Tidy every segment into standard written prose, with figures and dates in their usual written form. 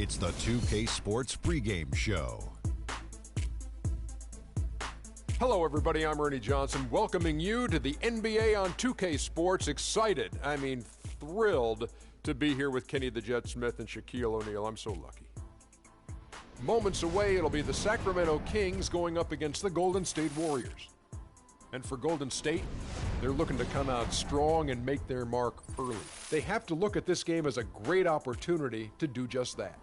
It's the 2K Sports pregame show. Hello, everybody. I'm Ernie Johnson, welcoming you to the NBA on 2K Sports. Excited, thrilled to be here with Kenny the Jet Smith and Shaquille O'Neal. I'm so lucky. Moments away, it'll be the Sacramento Kings going up against the Golden State Warriors. And for Golden State, they're looking to come out strong and make their mark early. They have to look at this game as a great opportunity to do just that.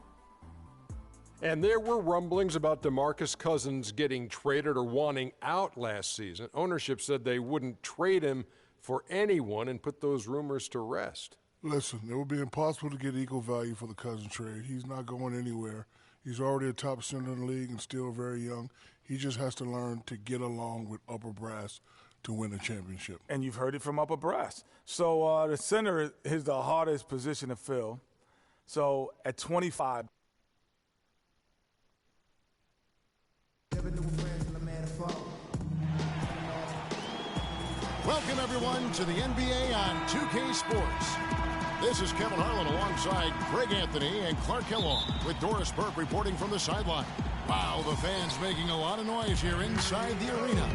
And there were rumblings about DeMarcus Cousins getting traded or wanting out last season. Ownership said they wouldn't trade him for anyone and put those rumors to rest. Listen, it would be impossible to get equal value for the Cousins trade. He's not going anywhere. He's already a top center in the league and still very young. He just has to learn to get along with upper brass to win a championship. And you've heard it from upper brass. So the center is the hardest position to fill. So at 25. Welcome, everyone, to the NBA on 2K Sports. This is Kevin Harlan alongside Greg Anthony and Clark Kellogg with Doris Burke reporting from the sideline. Wow, the fans making a lot of noise here inside the arena.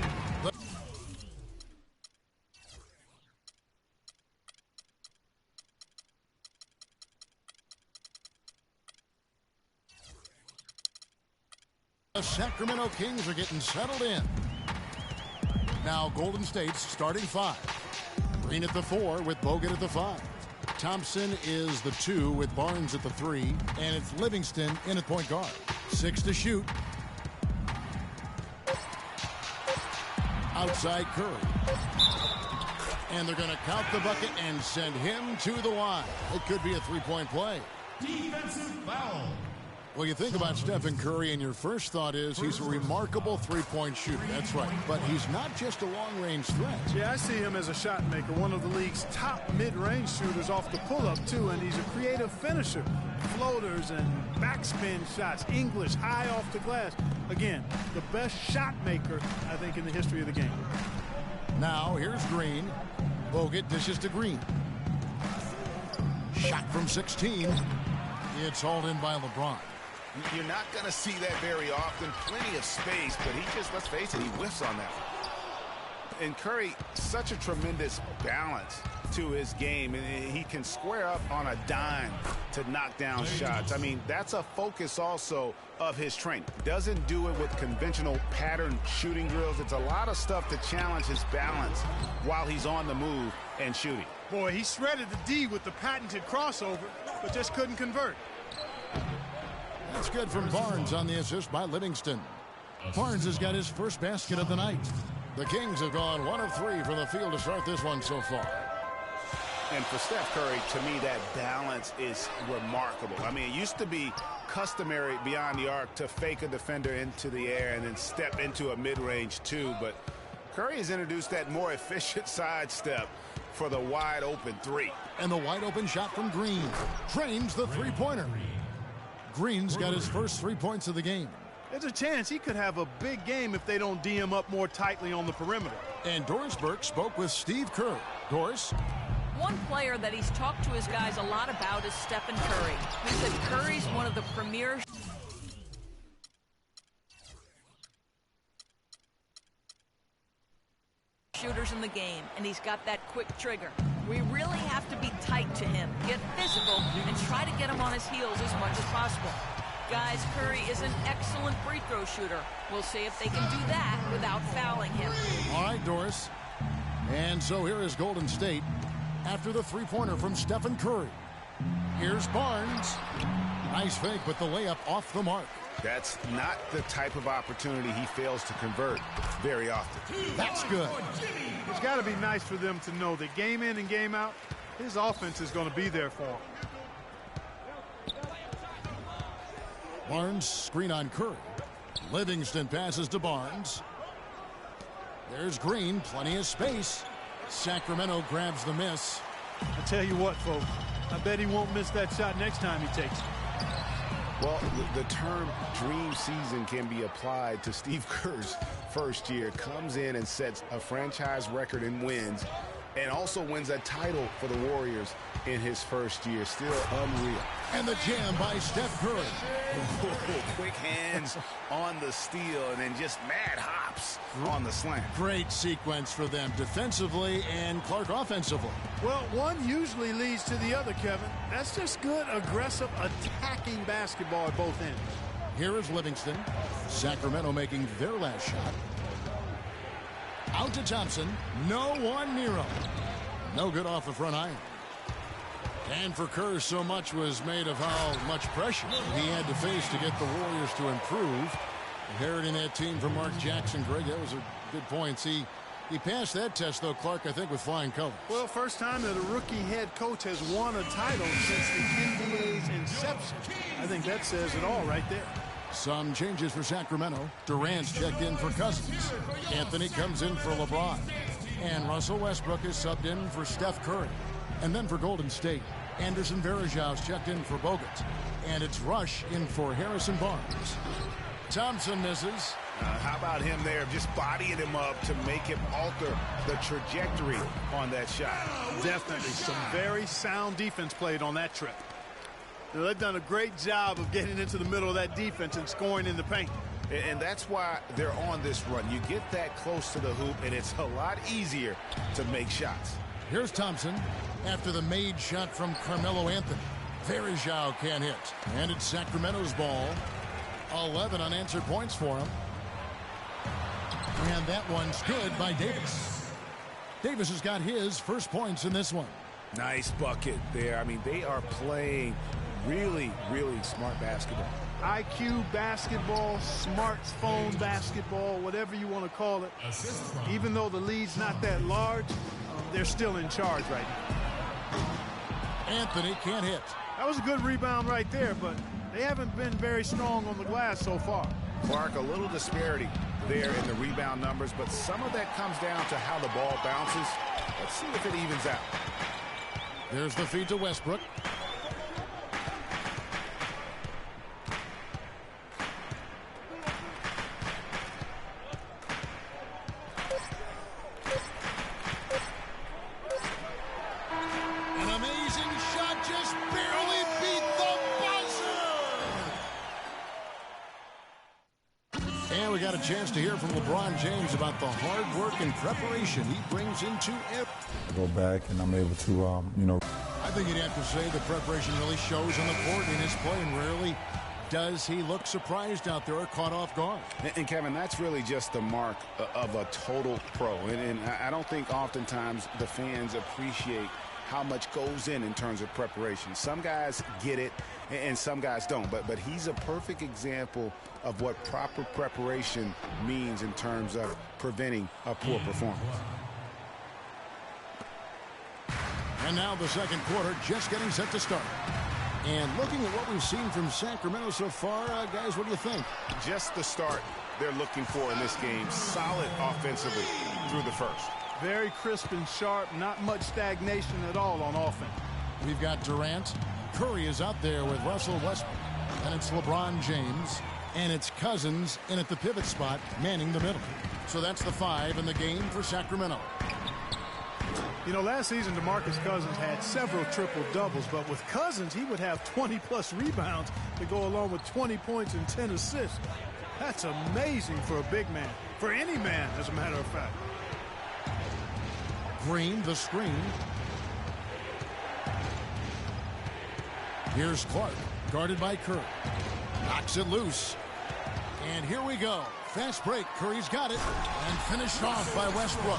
The Sacramento Kings are getting settled in. Now Golden State's starting five. Green at the 4 with Bogut at the 5. Thompson is the 2 with Barnes at the 3. And it's Livingston in at point guard. 6 to shoot. Outside Curry. And they're going to count the bucket and send him to the line. It could be a three-point play. Defensive foul. Well, you think about Stephen Curry, and your first thought is he's a remarkable three-point shooter. That's right. But he's not just a long-range threat. Yeah, I see him as a shot maker, one of the league's top mid-range shooters off the pull-up, too, and he's a creative finisher. Floaters and backspin shots, English, high off the glass. Again, the best shot maker, I think, in the history of the game. Now, here's Green. Bogut dishes to Green. Shot from 16. It's hauled in by LeBron. You're not going to see that very often. Plenty of space, but he just, let's face it, he whiffs on that one. And Curry, such a tremendous balance to his game. And he can square up on a dime to knock down shots. I mean, that's a focus also of his training. Doesn't do it with conventional pattern shooting drills. It's a lot of stuff to challenge his balance while he's on the move and shooting. Boy, he shredded the D with the patented crossover, but just couldn't convert. That's good from Barnes on the assist by Livingston. Barnes has got his first basket of the night. The Kings have gone 1 of 3 from the field to start this one so far. And for Steph Curry, to me, that balance is remarkable. I mean, it used to be customary beyond the arc to fake a defender into the air and then step into a mid-range two. But Curry has introduced that more efficient sidestep for the wide-open 3. And the wide-open shot from Green drains the three-pointer. Green's got his first 3 points of the game. There's a chance he could have a big game if they don't D him up more tightly on the perimeter. And Doris Burke spoke with Steve Kerr. Doris? One player that he's talked to his guys a lot about is Stephen Curry. He said Curry's one of the premier shooters in the game, and he's got that quick trigger. We really have to be tight to him, get physical, and try to get him on his heels as much as possible. Guys, Curry is an excellent free throw shooter. We'll see if they can do that without fouling him. All right, Doris. And so here is Golden State after the three-pointer from Stephen Curry. Here's Barnes. Nice fake, but the layup off the mark. That's not the type of opportunity he fails to convert very often. That's good. It's got to be nice for them to know that game in and game out, his offense is going to be there for him. Barnes screen on Curry. Livingston passes to Barnes. There's Green, plenty of space. Sacramento grabs the miss. I tell you what, folks, I bet he won't miss that shot next time he takes it. Well, the term dream season can be applied to Steve Kerr's first year. Comes in and sets a franchise record in wins and also wins a title for the Warriors in his first year. Still unreal. And the jam by Steph Curry. Quick hands on the steal and then just mad hops on the slam. Great sequence for them defensively and Clark offensively. Well, one usually leads to the other, Kevin. That's just good, aggressive, attacking basketball at both ends. Here is Livingston. Sacramento making their last shot. Out to Thompson. No one near him. No good off the front iron. And for Kerr, so much was made of how much pressure he had to face to get the Warriors to improve. Inheriting that team from Mark Jackson. Greg, that was a good point. He passed that test, though, Clark, I think, with flying colors. Well, first time that a rookie head coach has won a title since the NBA's inception. I think that says it all right there. Some changes for Sacramento. Durant's checked in for Cousins. Anthony comes in for LeBron. And Russell Westbrook is subbed in for Steph Curry. And then for Golden State, Anderson Varejão's checked in for Bogut. And it's Rush in for Harrison Barnes. Thompson misses. How about him there, just bodying him up to make him alter the trajectory on that shot? Definitely some very sound defense played on that trip. They've done a great job of getting into the middle of that defense and scoring in the paint. And that's why they're on this run. You get that close to the hoop, and it's a lot easier to make shots. Here's Thompson after the made shot from Carmelo Anthony. Varejão can't hit. And it's Sacramento's ball. 11 unanswered points for him. And that one's good by Davis. Davis has got his first points in this one. Nice bucket there. I mean, they are playing really, really smart basketball. IQ basketball, smartphone basketball, whatever you want to call it. Even though the lead's not that large, they're still in charge right now. Anthony can't hit. That was a good rebound right there, but they haven't been very strong on the glass so far. Clark, a little disparity there in the rebound numbers, but some of that comes down to how the ball bounces. Let's see if it evens out. There's the feed to Westbrook. An amazing shot, just barely beat the buzzer. And we got a chance to hear from LeBron James about the hard work and preparation he brings into it. Go back and I'm able to, I think you'd have to say the preparation really shows on the court in his play, and rarely does he look surprised out there or caught off guard. And Kevin, that's really just the mark of a total pro. And I don't think oftentimes the fans appreciate how much goes in terms of preparation. Some guys get it and some guys don't. But he's a perfect example of what proper preparation means in terms of preventing a poor performance. And now the second quarter just getting set to start. And looking at what we've seen from Sacramento so far, guys, what do you think? Just the start they're looking for in this game. Solid offensively through the first. Very crisp and sharp, not much stagnation at all on offense. We've got Durant. Curry is out there with Russell Westbrook. And it's LeBron James. And it's Cousins in at the pivot spot, manning the middle. So that's the 5 in the game for Sacramento. You know, last season, DeMarcus Cousins had several triple-doubles, but with Cousins, he would have 20-plus rebounds to go along with 20 points and 10 assists. That's amazing for a big man, for any man, as a matter of fact. Green, the screen. Here's Clark, guarded by Curry. Knocks it loose. And here we go. Fast break. Curry's got it. And finished off by Westbrook.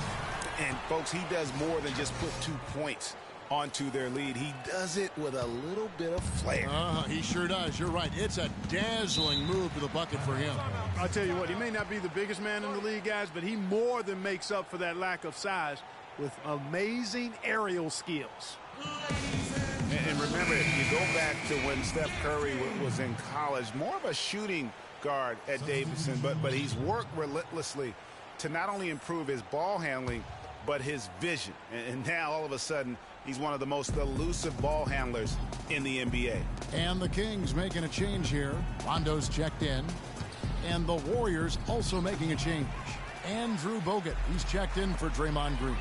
And, folks, he does more than just put 2 points onto their lead. He does it with a little bit of flair. He sure does. You're right. It's a dazzling move to the bucket for him. I'll tell you what, he may not be the biggest man in the league, guys, but he more than makes up for that lack of size with amazing aerial skills. And remember, if you go back to when Steph Curry was in college, more of a shooting guard at Davidson, but he's worked relentlessly to not only improve his ball handling, but his vision. And now, all of a sudden, he's one of the most elusive ball handlers in the NBA. And the Kings making a change here. Rondo's checked in. And the Warriors also making a change. Andrew Bogut, he's checked in for Draymond Green.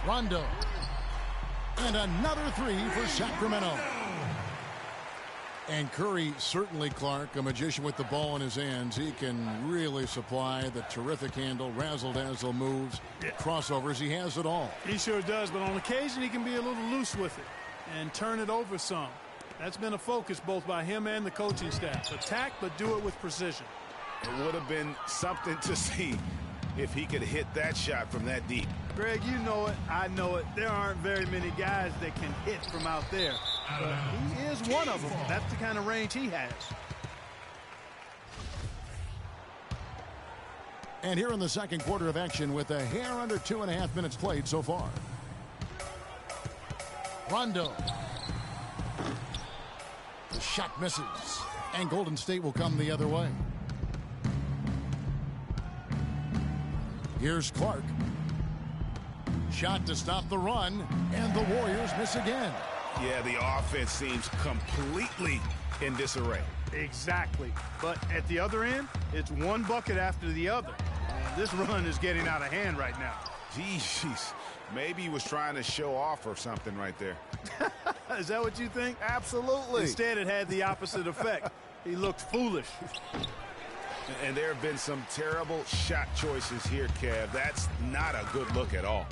Rondo And another three for Sacramento. And Curry, certainly, Clark, a magician with the ball in his hands. He can really supply the terrific handle, razzle-dazzle moves, crossovers. He has it all. He sure does, but on occasion he can be a little loose with it and turn it over some. That's been a focus both by him and the coaching staff. Attack, but do it with precision. It would have been something to see if he could hit that shot from that deep. Greg, you know it. I know it. There aren't very many guys that can hit from out there. But he is one of them. That's the kind of range he has. And here in the second quarter of action with a hair under 2.5 minutes played so far. Rondo. The shot misses. And Golden State will come the other way. Here's Clark. Shot to stop the run. And the Warriors miss again. Yeah, the offense seems completely in disarray. Exactly. But at the other end, it's one bucket after the other. And this run is getting out of hand right now. Jeez, maybe he was trying to show off or something right there. Is that what you think? Absolutely. Instead, it had the opposite effect. He looked foolish. And there have been some terrible shot choices here, Kev. That's not a good look at all.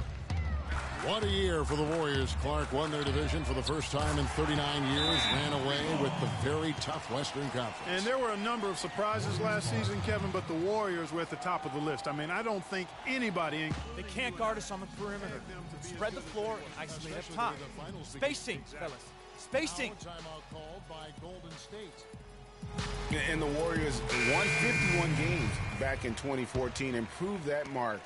What a year for the Warriors. Clark won their division for the first time in 39 years, ran away with the very tough Western Conference. And there were a number of surprises last season, Kevin, but the Warriors were at the top of the list. I mean, I don't think anybody... They can't guard us on the perimeter. Spread the floor and isolate up top. Spacing, fellas. Spacing. Timeout called by Golden State. And the Warriors won 51 games back in 2014 and proved that mark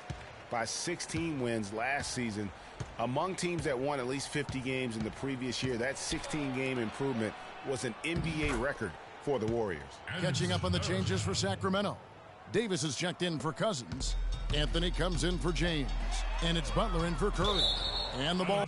by 16 wins last season. Among teams that won at least 50 games in the previous year, that 16-game improvement was an NBA record for the Warriors. Catching up on the changes for Sacramento. Davis is checked in for Cousins. Anthony comes in for James. And it's Butler in for Curry. And the ball...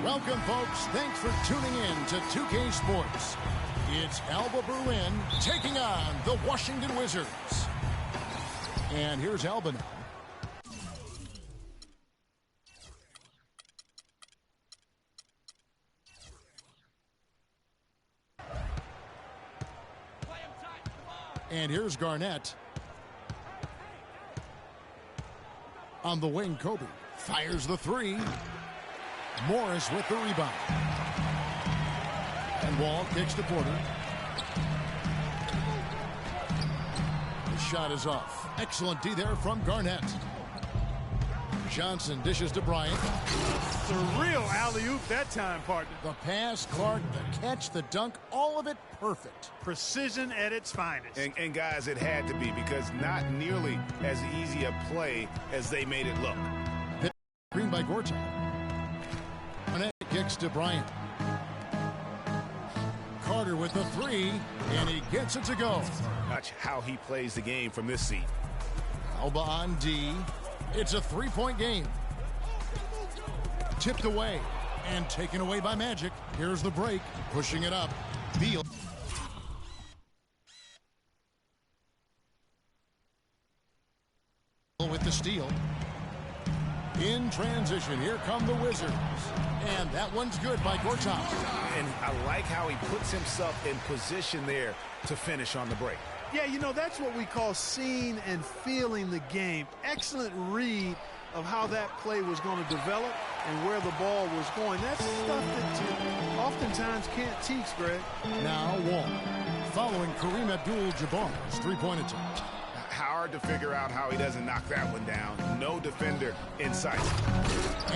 Welcome, folks. Thanks for tuning in to 2K Sports. It's Alba Berlin taking on the Washington Wizards. And here's Alba now. And here's Garnett. On the wing, Kobe fires the three. Morris with the rebound. And Wall kicks to Porter. The shot is off. Excellent D there from Garnett. Johnson dishes to Bryant. It's a real alley-oop that time, partner. The pass, Clark, the catch, the dunk, all of it perfect. Precision at its finest. And guys, it had to be, because not nearly as easy a play as they made it look. Green by Gortat. Garnett kicks to Bryant. Carter with the three, and he gets it to go. Watch how he plays the game from this seat. Alba on D. It's a three-point game. Tipped away. And taken away by Magic. Here's the break. Pushing it up. Beal. With the steal. In transition, here come the Wizards. And that one's good by Gortat. And I like how he puts himself in position there to finish on the break. Yeah, you know, that's what we call seeing and feeling the game. Excellent read of how that play was going to develop and where the ball was going. That's stuff that you oftentimes can't teach, Greg. Now Wall, following Kareem Abdul-Jabbar's three-point attempt. Hard to figure out how he doesn't knock that one down. No defender in sight.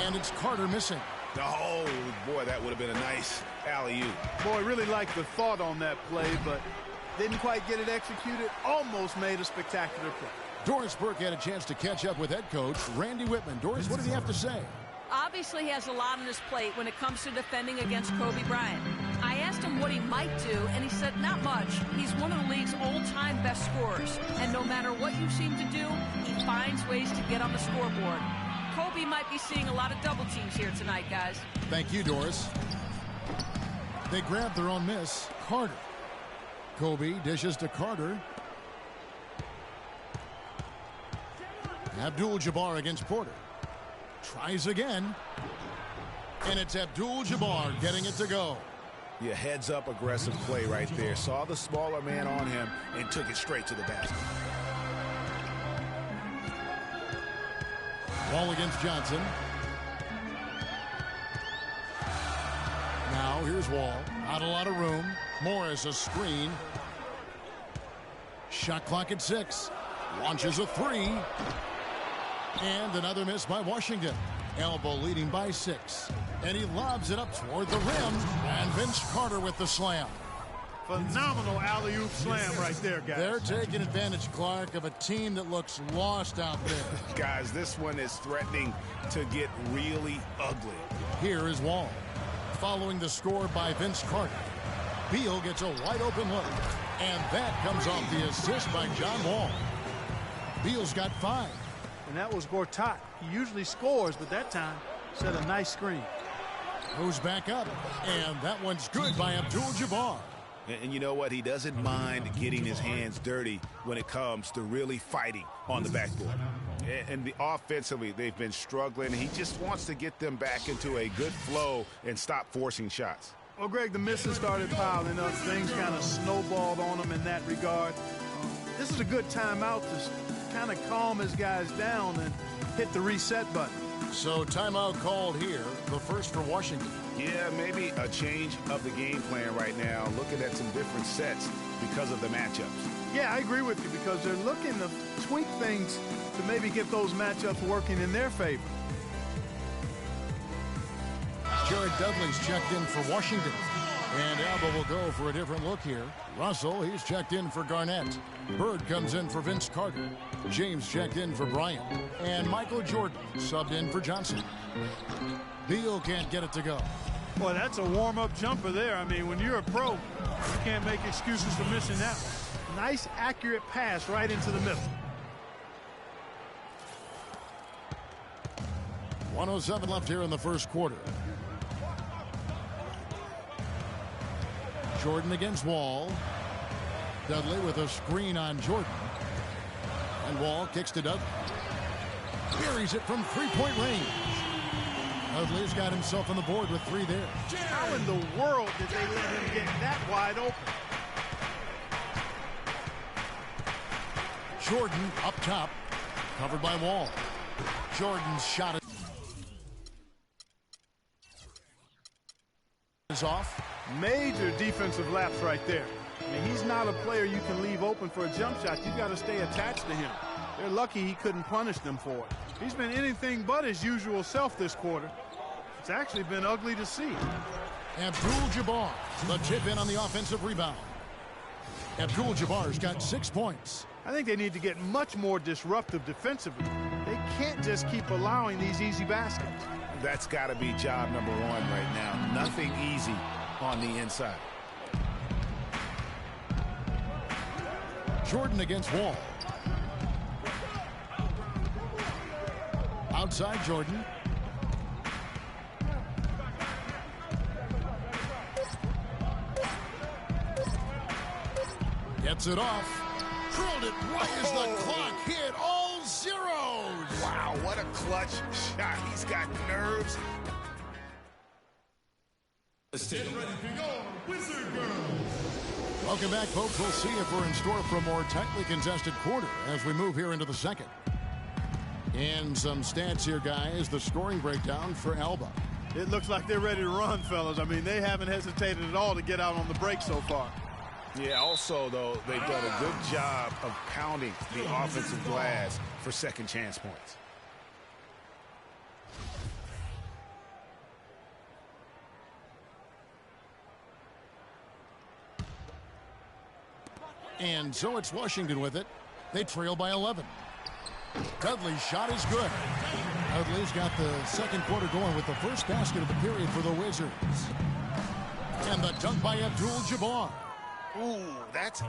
And it's Carter missing. Oh, boy, that would have been a nice alley-oop. Boy, really liked the thought on that play, but didn't quite get it executed. Almost made a spectacular play. Doris Burke had a chance to catch up with head coach Randy Whitman. Doris, what did he have to say? Obviously he has a lot on his plate when it comes to defending against Kobe Bryant. I asked him what he might do, and he said not much. He's one of the league's all-time best scorers, and no matter what you seem to do, he finds ways to get on the scoreboard. Kobe might be seeing a lot of double teams here tonight, guys. Thank you, Doris. They grab their own miss. Carter. Kobe dishes to Carter. Abdul-Jabbar against Porter. Tries again. And it's Abdul-Jabbar getting it to go. Yeah, heads-up aggressive play right there. Saw the smaller man on him and took it straight to the basket. Wall against Johnson. Now here's Wall. Not a lot of room. Morris a screen. Shot clock at 6. Launches a 3. And another miss by Washington. Elbow leading by 6. And he lobs it up toward the rim. And Vince Carter with the slam. Phenomenal alley-oop slam right there, guys. They're taking advantage, Clark, of a team that looks lost out there. Guys, this one is threatening to get really ugly. Here is Wall. Following the score by Vince Carter. Beal gets a wide-open look. And that comes off the assist by John Wall. Beal's got 5. And that was Gortat. He usually scores, but that time set a nice screen. Goes back up. And that one's good by Abdul-Jabbar. And you know what? He doesn't mind getting his hands dirty when it comes to really fighting on the backboard. And offensively, they've been struggling. He just wants to get them back into a good flow and stop forcing shots. Well, Greg, the misses started piling up. Things kind of snowballed on him in that regard. This is a good timeout to kind of calm his guys down and hit the reset button. So timeout called here, the first for Washington. Yeah, maybe a change of the game plan right now, looking at some different sets because of the matchups. Yeah, I agree with you because they're looking to tweak things to maybe get those matchups working in their favor. Jared Dudley's checked in for Washington. And Alba will go for a different look here. Russell, he's checked in for Garnett. Bird comes in for Vince Carter. James checked in for Bryant. And Michael Jordan subbed in for Johnson. Beal can't get it to go. Well, that's a warm-up jumper there. I mean, when you're a pro, you can't make excuses for missing that one. Nice, accurate pass right into the middle. 1:07 left here in the first quarter. Jordan against Wall. Dudley with a screen on Jordan. And Wall kicks to Dudley. Buries it from three-point range. Dudley's got himself on the board with 3 there. How in the world did they let him get that wide open? Jordan up top. Covered by Wall. Jordan's shot is off. Major defensive lapse right there. I mean, he's not a player you can leave open for a jump shot. You've got to stay attached to him. They're lucky he couldn't punish them for it. He's been anything but his usual self this quarter. It's actually been ugly to see. Abdul-Jabbar, the tip in on the offensive rebound. Abdul-Jabbar's got 6 points. I think they need to get much more disruptive defensively. They can't just keep allowing these easy baskets. That's got to be job number 1 right now. Nothing easy on the inside. Jordan against Wall. Outside Jordan. Cuts it off. Drilled it right as the clock hit all zeros. Wow, what a clutch shot. He's got nerves. Let's get ready to go, Wizard Girls. Welcome back, folks. We'll see if we're in store for a more tightly contested quarter as we move here into the second. And some stats here, guys. The scoring breakdown for Alba. It looks like they're ready to run, fellas. I mean, they haven't hesitated at all to get out on the break so far. Yeah, also, though, they've done a good job of pounding the offensive glass for second chance points. And so it's Washington with it. They trail by 11. Dudley's shot is good. Dudley's got the second quarter going with the first basket of the period for the Wizards. And the dunk by Abdul-Jabbar. Ooh, that's